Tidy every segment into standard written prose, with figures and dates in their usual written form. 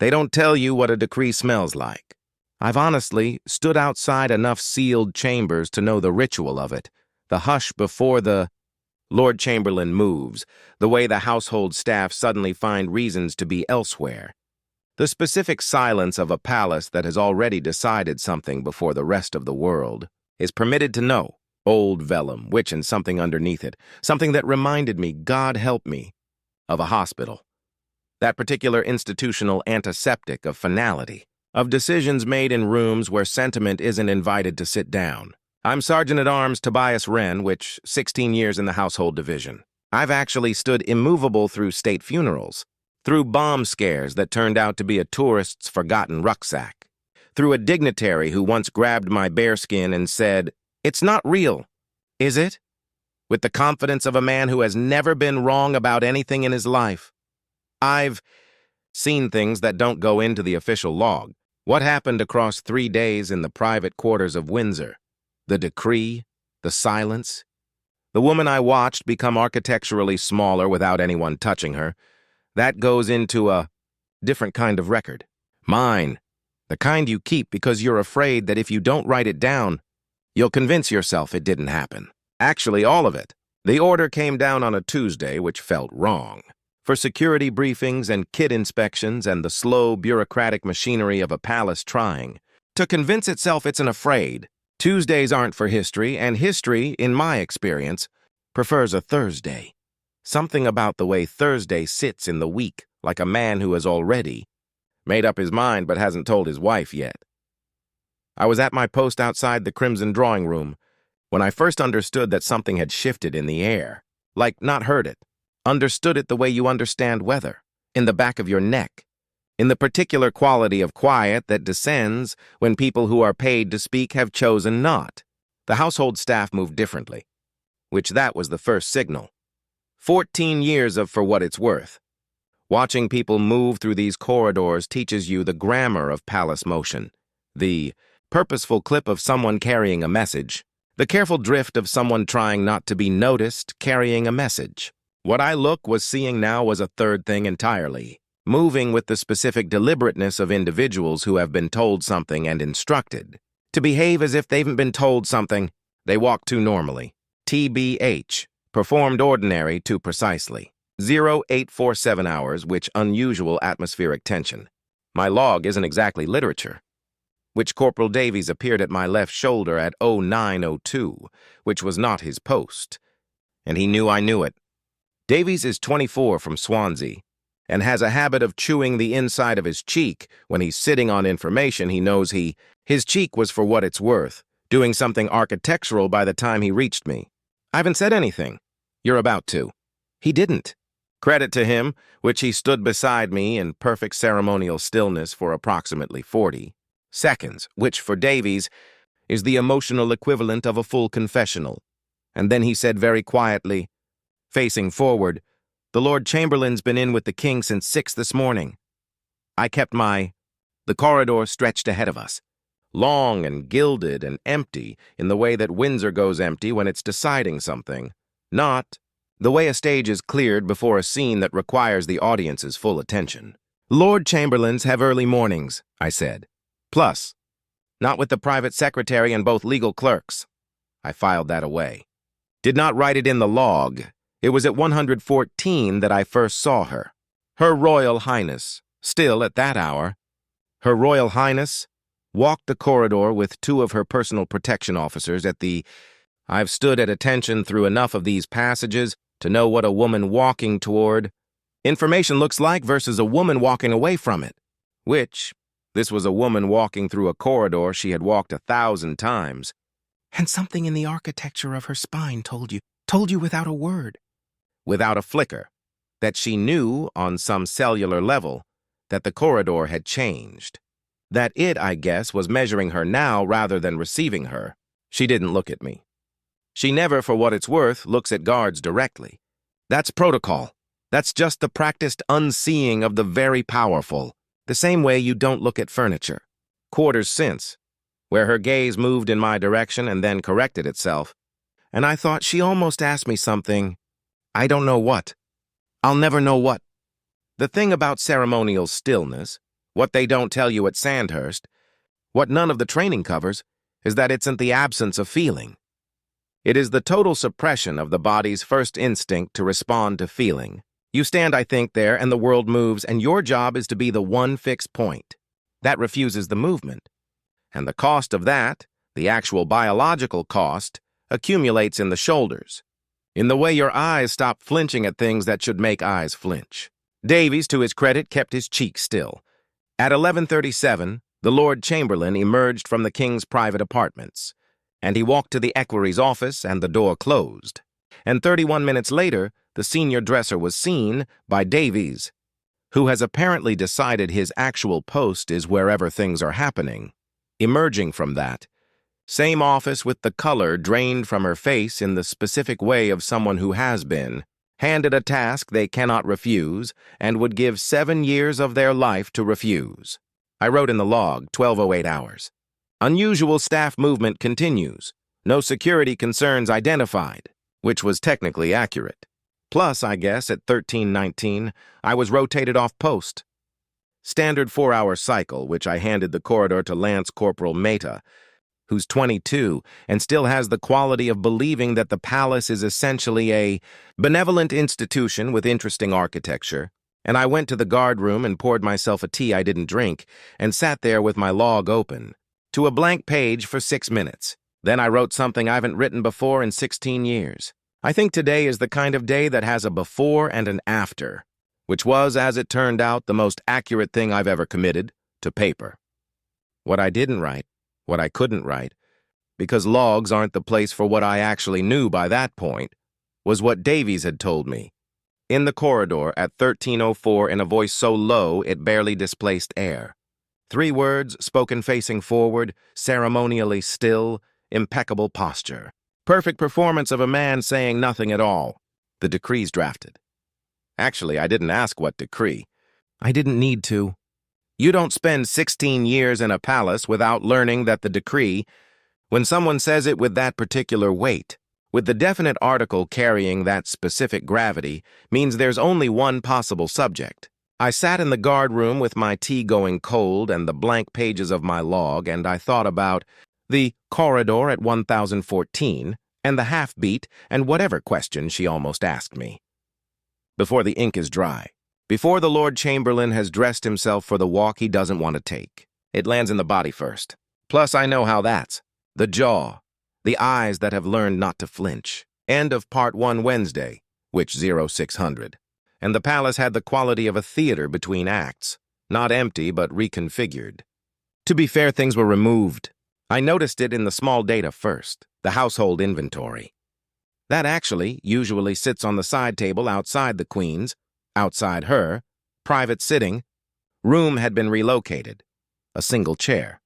They don't tell you what a decree smells like. I've honestly stood outside enough sealed chambers to know the ritual of it, the hush before the Lord Chamberlain moves, the way the household staff suddenly find reasons to be elsewhere. The specific silence of a palace that has already decided something before the rest of the world is permitted to know. Old vellum, witch and something underneath it, something that reminded me, God help me, of a hospital. That particular institutional antiseptic of finality, of decisions made in rooms where sentiment isn't invited to sit down. I'm Sergeant-at-Arms Tobias Wren, which 16 years in the household division. I've actually stood immovable through state funerals, through bomb scares that turned out to be a tourist's forgotten rucksack, through a dignitary who once grabbed my bearskin and said, "It's not real, is it?" With the confidence of a man who has never been wrong about anything in his life. I've seen things that don't go into the official log. What happened across 3 days in the private quarters of Windsor? The decree, the silence. The woman I watched become architecturally smaller without anyone touching her. That goes into a different kind of record. Mine, the kind you keep because you're afraid that if you don't write it down, you'll convince yourself it didn't happen. Actually, all of it. The order came down on a Tuesday, which felt wrong. For security briefings and kit inspections and the slow bureaucratic machinery of a palace trying to convince itself it's afraid. Tuesdays aren't for history, and history, in my experience, prefers a Thursday. Something about the way Thursday sits in the week, like a man who has already made up his mind but hasn't told his wife yet. I was at my post outside the Crimson Drawing Room when I first understood that something had shifted in the air. Like, not heard it. Understood it the way you understand weather, in the back of your neck, in the particular quality of quiet that descends when people who are paid to speak have chosen not. The household staff moved differently, which that was the first signal. 14 years of for what it's worth. Watching people move through these corridors teaches you the grammar of palace motion, the purposeful clip of someone carrying a message, the careful drift of someone trying not to be noticed carrying a message. What I was seeing now was a third thing entirely, moving with the specific deliberateness of individuals who have been told something and instructed to behave as if they haven't been told something. They walk too normally. TBH, performed ordinary too precisely. 0847 hours, which unusual atmospheric tension. My log isn't exactly literature. Which Corporal Davies appeared at my left shoulder at 0902, which was not his post. And he knew I knew it. Davies is 24 from Swansea, and has a habit of chewing the inside of his cheek when he's sitting on information he knows his cheek was for what it's worth, doing something architectural by the time he reached me. I haven't said anything. You're about to. He didn't. Credit to him, which he stood beside me in perfect ceremonial stillness for approximately 40 seconds, which for Davies is the emotional equivalent of a full confessional. And then he said very quietly, facing forward, "The Lord Chamberlain's been in with the king since 6 this morning." I kept the corridor stretched ahead of us, long and gilded and empty in the way that Windsor goes empty when it's deciding something, not the way a stage is cleared before a scene that requires the audience's full attention. "Lord Chamberlains have early mornings," I said. "Plus, not with the private secretary and both legal clerks." I filed that away. Did not write it in the log. It was at 114 that I first saw her. Her Royal Highness, still at that hour, Her Royal Highness walked the corridor with 2 of her personal protection officers at the... I've stood at attention through enough of these passages to know what a woman walking toward information looks like versus a woman walking away from it, which this was a woman walking through a corridor she had walked 1,000 times. And something in the architecture of her spine told you without a word, without a flicker, that she knew on some cellular level that the corridor had changed. That it, I guess, was measuring her now rather than receiving her. She didn't look at me. She never, for what it's worth, looks at guards directly. That's protocol. That's just the practiced unseeing of the very powerful. The same way you don't look at furniture. Quarters since, where her gaze moved in my direction and then corrected itself, and I thought she almost asked me something. I don't know what. I'll never know what. The thing about ceremonial stillness, What they don't tell you at Sandhurst, what none of the training covers, is that it's not the absence of feeling. It is the total suppression of the body's first instinct to respond to feeling. You stand, I think, there, and the world moves, and your job is to be the one fixed point. That refuses the movement. And the cost of that, the actual biological cost, accumulates in the shoulders, in the way your eyes stop flinching at things that should make eyes flinch. Davies, to his credit, kept his cheek still. At 11:37, the Lord Chamberlain emerged from the king's private apartments, and he walked to the equerry's office, and the door closed. And 31 minutes later, the senior dresser was seen by Davies, who has apparently decided his actual post is wherever things are happening. Emerging from that same office with the color drained from her face in the specific way of someone who has been handed a task they cannot refuse and would give 7 years of their life to refuse. I wrote in the log, 12:08 hours. Unusual staff movement continues. No security concerns identified, which was technically accurate. Plus, I guess, at 13:19, I was rotated off post. Standard 4-hour cycle, which I handed the corridor to Lance Corporal Mehta, who's 22 and still has the quality of believing that the palace is essentially a benevolent institution with interesting architecture, and I went to the guard room and poured myself a tea I didn't drink and sat there with my log open, to a blank page for 6 minutes. Then I wrote something I haven't written before in 16 years. I think today is the kind of day that has a before and an after, which was, as it turned out, the most accurate thing I've ever committed to paper. What I didn't write, what I couldn't write, because logs aren't the place for what I actually knew by that point, was what Davies had told me. In the corridor at 13:04 in a voice so low it barely displaced air. 3 words spoken facing forward, ceremonially still, impeccable posture. Perfect performance of a man saying nothing at all. The decree's drafted. Actually, I didn't ask what decree. I didn't need to. You don't spend 16 years in a palace without learning that the decree, when someone says it with that particular weight, with the definite article carrying that specific gravity, means there's only one possible subject. I sat in the guard room with my tea going cold and the blank pages of my log, and I thought about the corridor at 1014 and the half-beat and whatever question she almost asked me. Before the ink is dry, before the Lord Chamberlain has dressed himself for the walk he doesn't want to take, it lands in the body first. Plus, I know how that's. The jaw, the eyes that have learned not to flinch. End of Part 1 Wednesday, which 0600. And the palace had the quality of a theater between acts, not empty but reconfigured. To be fair, things were removed. I noticed it in the small data first, the household inventory. That actually usually sits on the side table outside the Queen's, outside her, private sitting. Room had been relocated. A single chair.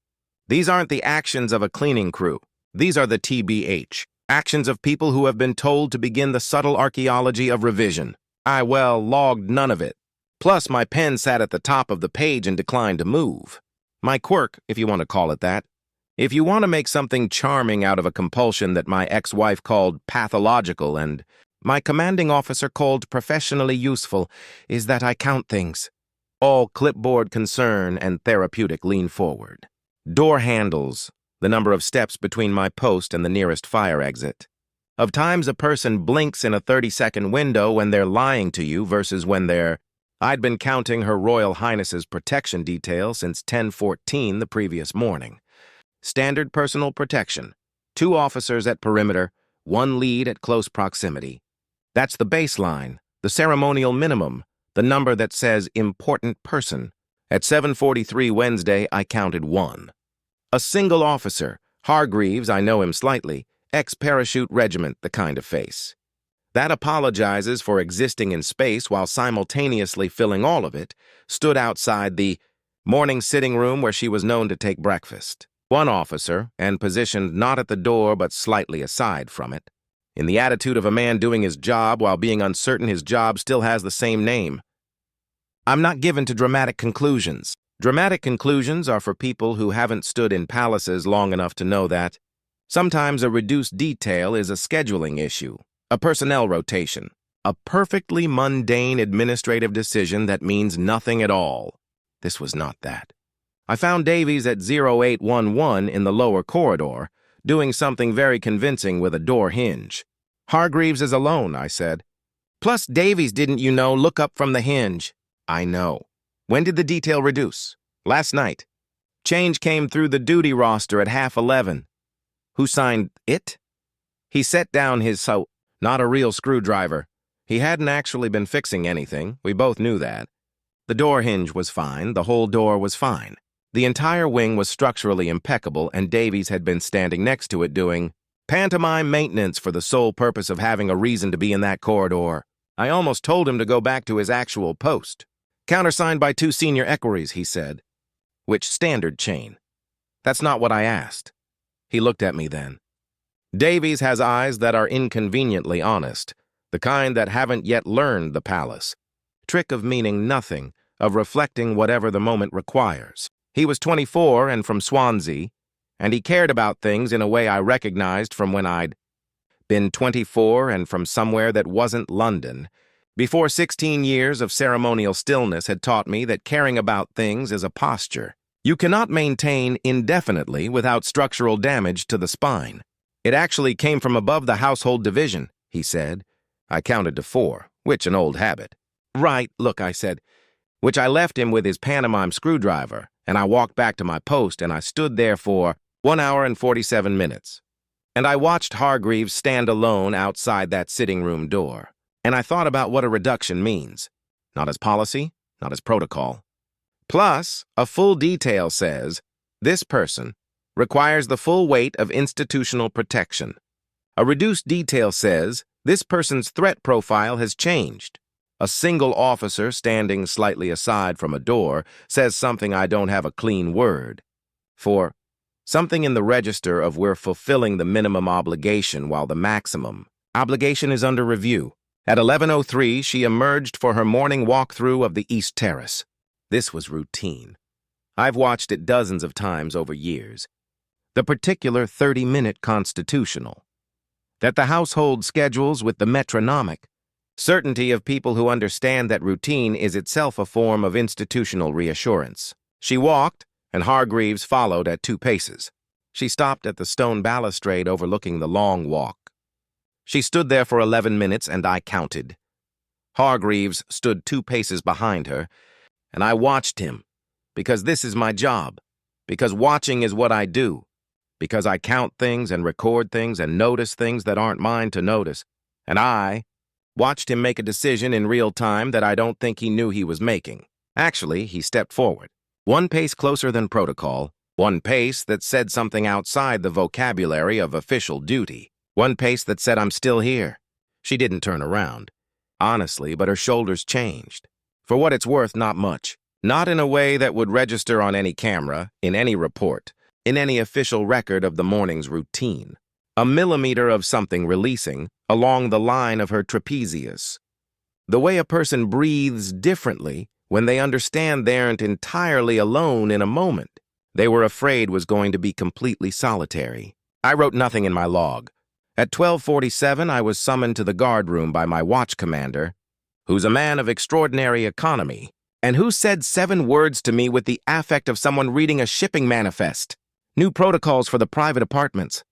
These aren't the actions of a cleaning crew. These are the TBH, actions of people who have been told to begin the subtle archaeology of revision. I, logged none of it. Plus, my pen sat at the top of the page and declined to move. My quirk, if you want to call it that. If you want to make something charming out of a compulsion that my ex-wife called pathological and my commanding officer called professionally useful, is that I count things. All clipboard concern and therapeutic lean forward. Door handles, the number of steps between my post and the nearest fire exit. Of times a person blinks in a 30-second window when they're lying to you versus when they're... I'd been counting Her Royal Highness's protection detail since 10:14 the previous morning. Standard personal protection. 2 officers at perimeter, 1 lead at close proximity. That's the baseline, the ceremonial minimum, the number that says important person. At 7:43 Wednesday, I counted 1. A single officer, Hargreaves, I know him slightly, ex-parachute regiment, the kind of face. That apologizes for existing in space while simultaneously filling all of it, stood outside the morning sitting room where she was known to take breakfast. 1 officer, and positioned not at the door but slightly aside from it, in the attitude of a man doing his job while being uncertain his job still has the same name. I'm not given to dramatic conclusions. Dramatic conclusions are for people who haven't stood in palaces long enough to know that sometimes a reduced detail is a scheduling issue, a personnel rotation, a perfectly mundane administrative decision that means nothing at all. This was not that. I found Davies at 0811 in the lower corridor, doing something very convincing with a door hinge. "Hargreaves is alone," I said. "Plus, Davies, didn't you know, look up from the hinge." "I know. When did the detail reduce?" "Last night. Change came through the duty roster at 11:30. "Who signed it?" He set down his not a real screwdriver. He hadn't actually been fixing anything. We both knew that. The door hinge was fine. The whole door was fine. The entire wing was structurally impeccable, and Davies had been standing next to it doing pantomime maintenance for the sole purpose of having a reason to be in that corridor. I almost told him to go back to his actual post. "Countersigned by 2 senior equerries," he said. "Which standard chain?" "That's not what I asked." He looked at me then. Davies has eyes that are inconveniently honest, the kind that haven't yet learned the palace. Trick of meaning nothing, of reflecting whatever the moment requires. He was 24 and from Swansea, and he cared about things in a way I recognized from when I'd been 24 and from somewhere that wasn't London. Before 16 years of ceremonial stillness had taught me that caring about things is a posture you cannot maintain indefinitely without structural damage to the spine. "It actually came from above the household division," he said. I counted to 4, which an old habit. "Right, look," I said, which I left him with his pantomime screwdriver, and I walked back to my post, and I stood there for 1 hour and 47 minutes. And I watched Hargreaves stand alone outside that sitting room door. And I thought about what a reduction means. Not as policy, not as protocol. Plus, a full detail says, "This person requires the full weight of institutional protection." A reduced detail says, "This person's threat profile has changed." A single officer standing slightly aside from a door says something I don't have a clean word for. Something in the register of we're fulfilling the minimum obligation while the maximum obligation is under review. At 11:03, she emerged for her morning walkthrough of the East Terrace. This was routine. I've watched it dozens of times over years. The particular 30-minute constitutional. That the household schedules with the metronomic. Certainty of people who understand that routine is itself a form of institutional reassurance. She walked, and Hargreaves followed at 2 paces. She stopped at the stone balustrade overlooking the long walk. She stood there for 11 minutes, and I counted. Hargreaves stood 2 paces behind her, and I watched him, because this is my job, because watching is what I do, because I count things and record things and notice things that aren't mine to notice, and I watched him make a decision in real time that I don't think he knew he was making. Actually, he stepped forward, 1 pace closer than protocol, 1 pace that said something outside the vocabulary of official duty, 1 pace that said, "I'm still here." She didn't turn around, honestly, but her shoulders changed. For what it's worth, not much. Not in a way that would register on any camera, in any report, in any official record of the morning's routine. A millimeter of something releasing along the line of her trapezius. The way a person breathes differently when they understand they aren't entirely alone in a moment they were afraid was going to be completely solitary. I wrote nothing in my log. At 12:47, I was summoned to the guardroom by my watch commander, who's a man of extraordinary economy, and who said 7 words to me with the affect of someone reading a shipping manifest. "New protocols for the private apartments.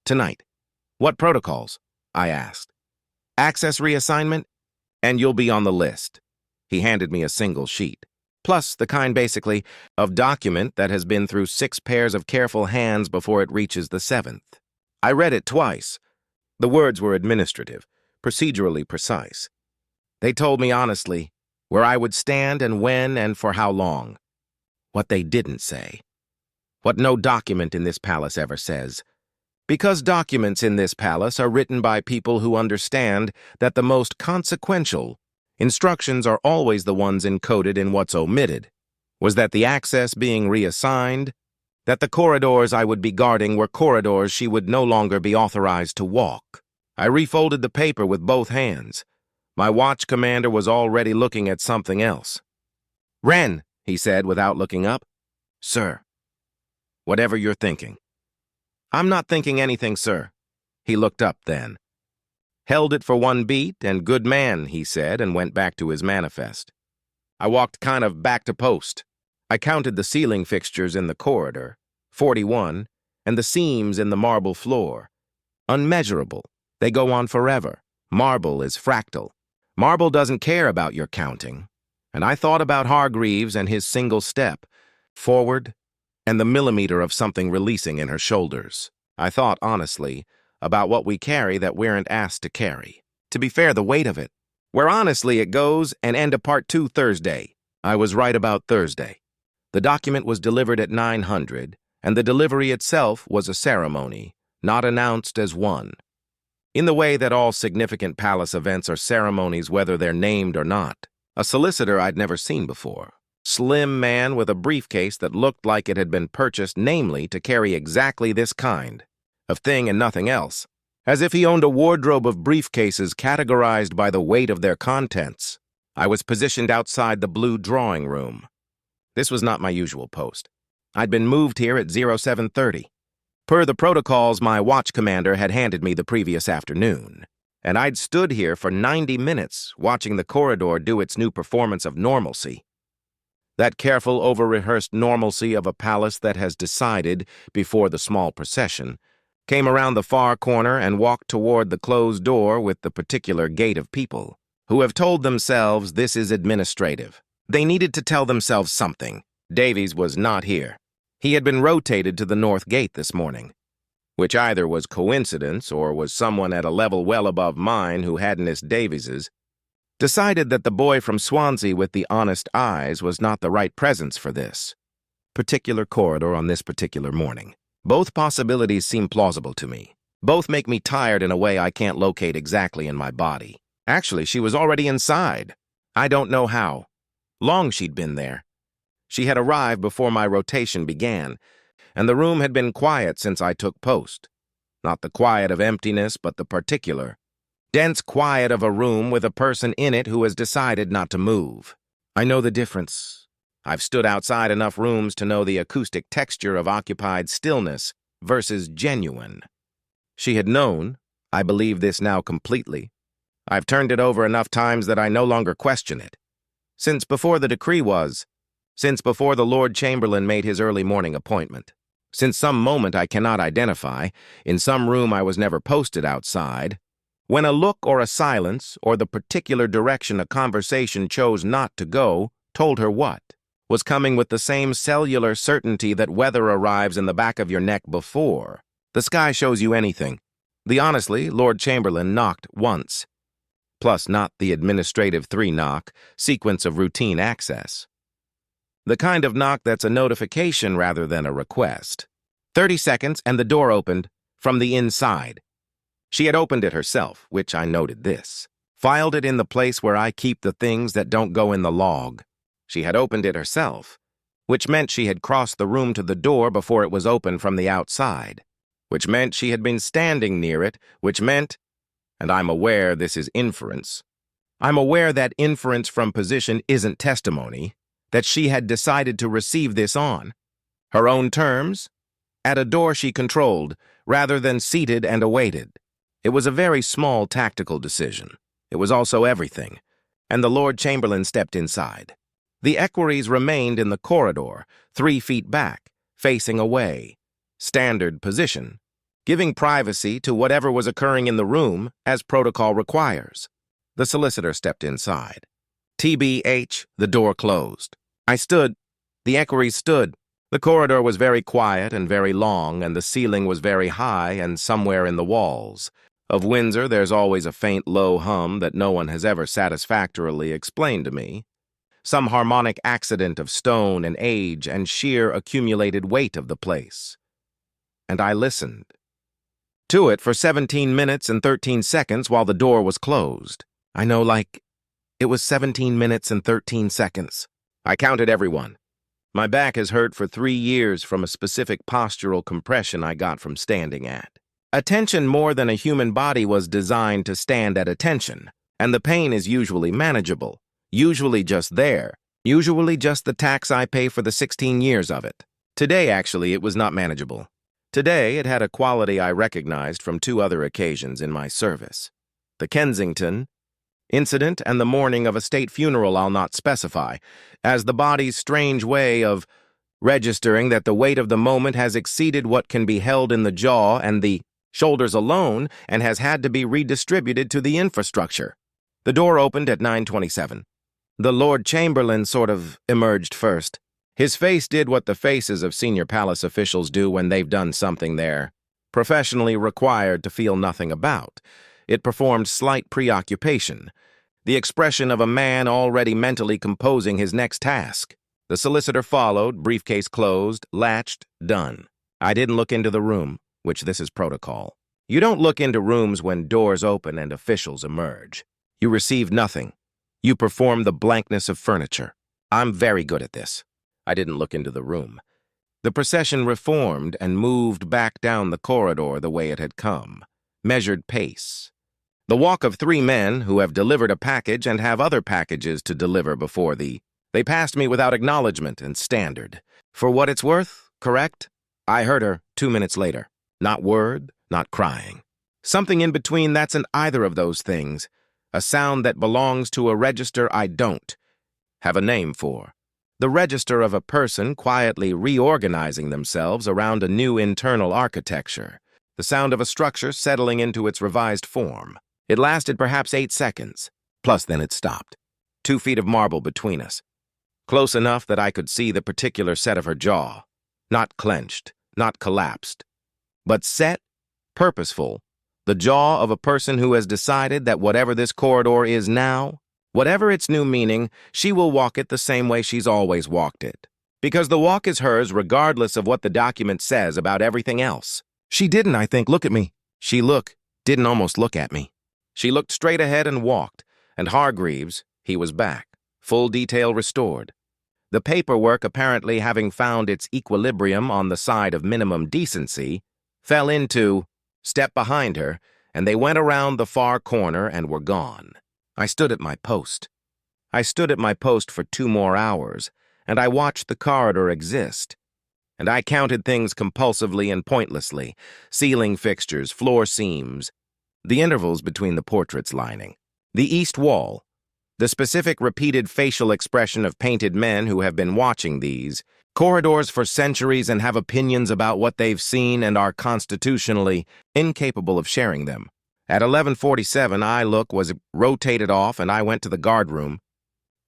Tonight." "What protocols?" I asked. "Access reassignment, and you'll be on the list." He handed me a single sheet. Plus the kind, basically, of document that has been through 6 pairs of careful hands before it reaches the 7th. I read it twice. The words were administrative, procedurally precise. They told me honestly where I would stand and when and for how long. What they didn't say. What no document in this palace ever says. Because documents in this palace are written by people who understand that the most consequential instructions are always the ones encoded in what's omitted. Was that the access being reassigned? That the corridors I would be guarding were corridors she would no longer be authorized to walk? I refolded the paper with both hands. My watch commander was already looking at something else. "Wren," he said without looking up. "Sir." "Whatever you're thinking." "I'm not thinking anything, sir." He looked up then. Held it for 1 beat, and "Good man," he said, and went back to his manifest. I walked kind of back to post. I counted the ceiling fixtures in the corridor, 41, and the seams in the marble floor. Unmeasurable. They go on forever. Marble is fractal. Marble doesn't care about your counting. And I thought about Hargreaves and his single step, forward, and the millimeter of something releasing in her shoulders. I thought, honestly, about what we carry that we aren't asked to carry. To be fair, the weight of it. Where honestly it goes, and end of part 2 Thursday. I was right about Thursday. The document was delivered at 900, and the delivery itself was a ceremony, not announced as one. In the way that all significant palace events are ceremonies whether they're named or not. A solicitor I'd never seen before. Slim man with a briefcase that looked like it had been purchased namely to carry exactly this kind of thing and nothing else. As if he owned a wardrobe of briefcases categorized by the weight of their contents. I was positioned outside the blue drawing room. This was not my usual post. I'd been moved here at 0730. Per the protocols my watch commander had handed me the previous afternoon, and I'd stood here for 90 minutes watching the corridor do its new performance of normalcy. That careful, over-rehearsed normalcy of a palace that has decided, before the small procession, came around the far corner and walked toward the closed door with the particular gait of people who have told themselves this is administrative. They needed to tell themselves something. Davies was not here. He had been rotated to the north gate this morning, which either was coincidence or was someone at a level well above mine who hadn't missed Davies's, decided that the boy from Swansea with the honest eyes was not the right presence for this particular corridor on this particular morning. Both possibilities seem plausible to me. Both make me tired in a way I can't locate exactly in my body. Actually, she was already inside. I don't know how long she'd been there. She had arrived before my rotation began, and the room had been quiet since I took post. Not the quiet of emptiness, but the particular, dense quiet of a room with a person in it who has decided not to move. I know the difference. I've stood outside enough rooms to know the acoustic texture of occupied stillness versus genuine. She had known. I believe this now completely. I've turned it over enough times that I no longer question it. Since before the Lord Chamberlain made his early morning appointment. Since some moment I cannot identify, in some room I was never posted outside, when a look or a silence or the particular direction a conversation chose not to go told her what was coming with the same cellular certainty that weather arrives in the back of your neck before the sky shows you anything. The honestly, Lord Chamberlain knocked once, plus not the administrative 3-knock sequence of routine access. The kind of knock that's a notification rather than a request. 30 seconds and the door opened from the inside. She had opened it herself, which I noted this. Filed it in the place where I keep the things that don't go in the log. She had opened it herself, which meant she had crossed the room to the door before it was opened from the outside, which meant she had been standing near it, which meant, and I'm aware this is inference, I'm aware that inference from position isn't testimony, that she had decided to receive this on her own terms, at a door she controlled, rather than seated and awaited. It was a very small tactical decision. It was also everything, and the Lord Chamberlain stepped inside. The equerries remained in the corridor, 3 feet back, facing away. Standard position, giving privacy to whatever was occurring in the room as protocol requires. The solicitor stepped inside. TBH, the door closed. I stood. The equerries stood. The corridor was very quiet and very long, and the ceiling was very high and somewhere in the walls. Of Windsor, there's always a faint low hum that no one has ever satisfactorily explained to me. Some harmonic accident of stone and age and sheer accumulated weight of the place. And I listened to it for 17 minutes and 13 seconds while the door was closed. I know, like, it was 17 minutes and 13 seconds. I counted everyone. My back has hurt for 3 years from a specific postural compression I got from standing at. Attention more than a human body was designed to stand at attention, and the pain is usually manageable, usually just there, usually just the tax I pay for the 16 years of it. Today, actually, it was not manageable. Today, it had a quality I recognized from 2 other occasions in my service. The Kensington, Incident and the morning of a state funeral I'll not specify, as the body's strange way of registering that the weight of the moment has exceeded what can be held in the jaw and the shoulders alone and has had to be redistributed to the infrastructure. The door opened at 9:27. The Lord Chamberlain sort of emerged first. His face did what the faces of senior palace officials do when they've done something they're professionally required to feel nothing about. It performed slight preoccupation, the expression of a man already mentally composing his next task. The solicitor followed, briefcase closed, latched, done. I didn't look into the room, which this is protocol. You don't look into rooms when doors open and officials emerge. You receive nothing. You perform the blankness of furniture. I'm very good at this. I didn't look into the room. The procession reformed and moved back down the corridor the way it had come. Measured pace. The walk of three men who have delivered a package and have other packages to deliver before They passed me without acknowledgement and standard. For what it's worth, correct? I heard her 2 minutes later. Not word, not crying. Something in between that's an either of those things. A sound that belongs to a register I don't have a name for. The register of a person quietly reorganizing themselves around a new internal architecture. The sound of a structure settling into its revised form. It lasted perhaps 8 seconds. Plus then it stopped. 2 feet of marble between us. Close enough that I could see the particular set of her jaw. Not clenched, not collapsed. But set, purposeful. The jaw of a person who has decided that whatever this corridor is now, whatever its new meaning, she will walk it the same way she's always walked it. Because the walk is hers regardless of what the document says about everything else. She didn't, I think, look at me. Didn't almost look at me. She looked straight ahead and walked, and Hargreaves, he was back, full detail restored. The paperwork apparently having found its equilibrium on the side of minimum decency, fell into, step behind her, and they went around the far corner and were gone. I stood at my post. I stood at my post for 2 more hours, and I watched the corridor exist. And I counted things compulsively and pointlessly, ceiling fixtures, floor seams, the intervals between the portraits lining, the east wall, the specific repeated facial expression of painted men who have been watching these corridors for centuries and have opinions about what they've seen and are constitutionally incapable of sharing them. At 11:47, was rotated off and I went to the guard room.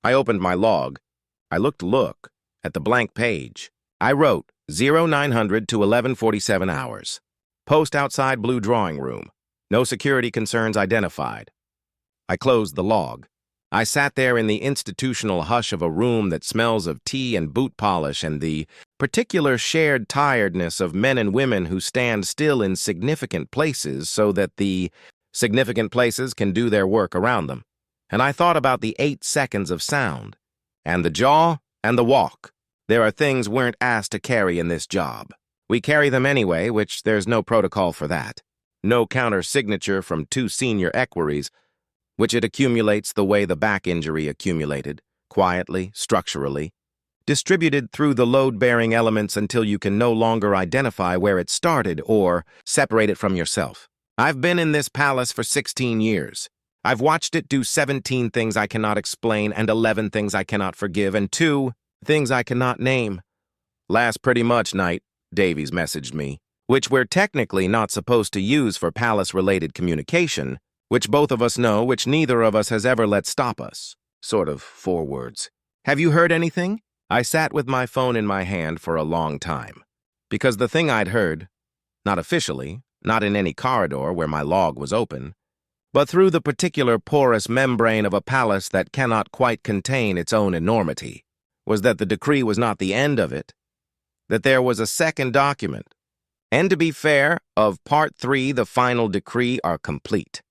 I opened my log. I looked at the blank page. I wrote 0900 to 11:47 hours. Post outside blue drawing room. No security concerns identified. I closed the log. I sat there in the institutional hush of a room that smells of tea and boot polish and the particular shared tiredness of men and women who stand still in significant places so that the significant places can do their work around them. And I thought about the 8 seconds of sound, and the jaw, and the walk. There are things we weren't asked to carry in this job. We carry them anyway, which there's no protocol for that. No counter-signature from 2 senior equerries, which it accumulates the way the back injury accumulated, quietly, structurally, distributed through the load-bearing elements until you can no longer identify where it started or separate it from yourself. I've been in this palace for 16 years. I've watched it do 17 things I cannot explain and 11 things I cannot forgive and 2 things I cannot name. Last pretty much night, Davies messaged me, which we're technically not supposed to use for palace-related communication, which both of us know, which neither of us has ever let stop us. Sort of 4 words. Have you heard anything? I sat with my phone in my hand for a long time. Because the thing I'd heard, not officially, not in any corridor where my log was open, but through the particular porous membrane of a palace that cannot quite contain its own enormity, was that the decree was not the end of it, that there was a second document, and to be fair, of Part 3 the final decree are complete.